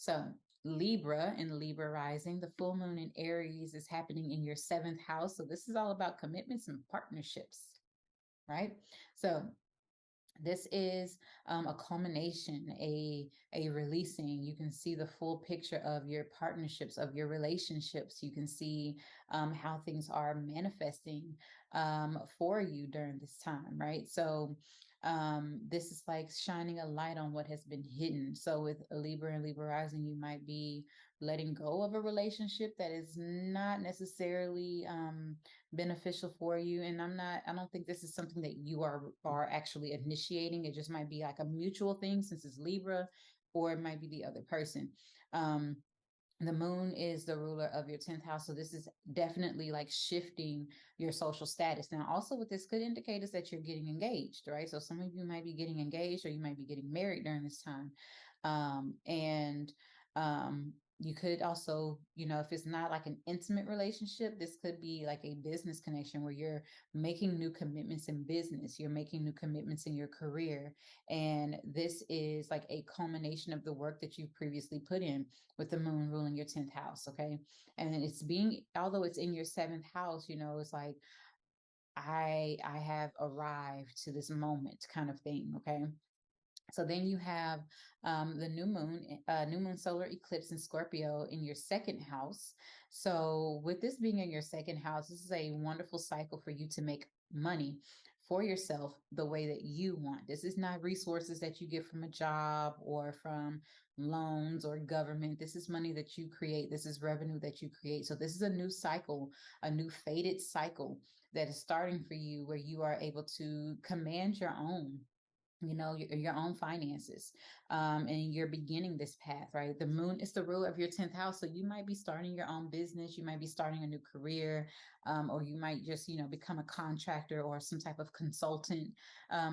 So Libra and Libra rising, the full moon in Aries is happening in your seventh house. So this is all about commitments and partnerships, right? So this is a culmination, a releasing. You can see the full picture of your partnerships, of your relationships. You can see how things are manifesting for you during this time, right? So this is like shining a light on what has been hidden. So with a Libra and Libra rising, you might be letting go of a relationship that is not necessarily beneficial for you. And I don't think this is something that you are actually initiating. It just might be like a mutual thing since it's Libra, or it might be the other person. um the moon is the ruler of your 10th house, so this is definitely like shifting your social status. Now also what this could indicate is that you're getting engaged, right? So some of you might be getting engaged, or you might be getting married during this time. And you could also, if it's not like an intimate relationship, this could be like a business connection where you're making new commitments in business, you're making new commitments in your career. And this is like a culmination of the work that you've previously put in, with the moon ruling your 10th house. Okay. And it's being, although it's in your seventh house, it's like, I have arrived to this moment kind of thing. Okay. So then you have the new moon solar eclipse in Scorpio in your second house. So with this being in your second house, this is a wonderful cycle for you to make money for yourself the way that you want. This is not resources that you get from a job or from loans or government. This is money that you create. This is revenue that you create. So this is a new cycle, a new fated cycle that is starting for you, where you are able to command your own, your own finances. And you're beginning this path, right? The moon is the ruler of your 10th house, so you might be starting your own business, you might be starting a new career, or you might just become a contractor or some type of consultant,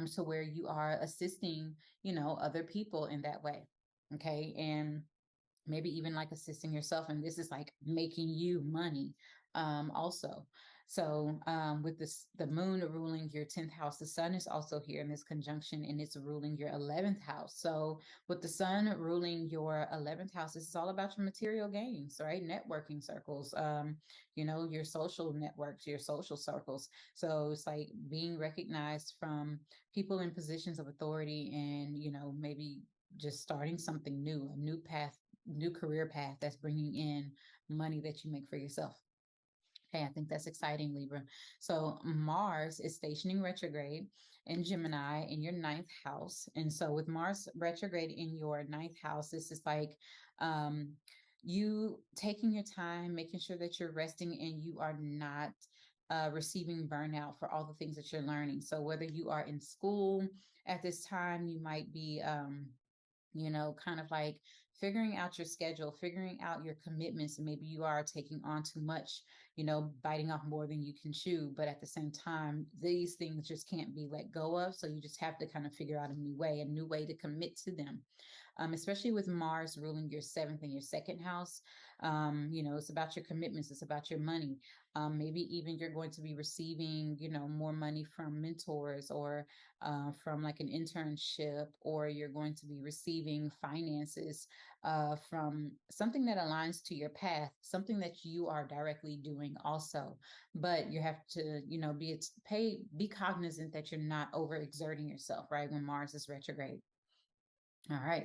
so where you are assisting other people in that way. Okay. And maybe even like assisting yourself, and this is like making you money also. So with this, the moon ruling your 10th house, the sun is also here in this conjunction, and it's ruling your 11th house. So with the sun ruling your 11th house, this is all about your material gains, right? Networking circles, your social networks, your social circles. So it's like being recognized from people in positions of authority, and maybe just starting something new, a new path, new career path that's bringing in money that you make for yourself. Okay, I think that's exciting, Libra. So Mars is stationing retrograde in Gemini in your ninth house. And so with Mars retrograde in your ninth house, this is like um, you taking your time, making sure that you're resting and you are not receiving burnout for all the things that you're learning. So whether you are in school at this time, you might be kind of like figuring out your schedule, figuring out your commitments. And maybe you are taking on too much, biting off more than you can chew. But at the same time, these things just can't be let go of. So you just have to kind of figure out a new way to commit to them. Especially with Mars ruling your seventh and your second house. It's about your commitments, it's about your money. Maybe even you're going to be receiving, more money from mentors, or from like an internship, or you're going to be receiving finances from something that aligns to your path, something that you are directly doing also. But you have to, be cognizant that you're not overexerting yourself, right? When Mars is retrograde. All right.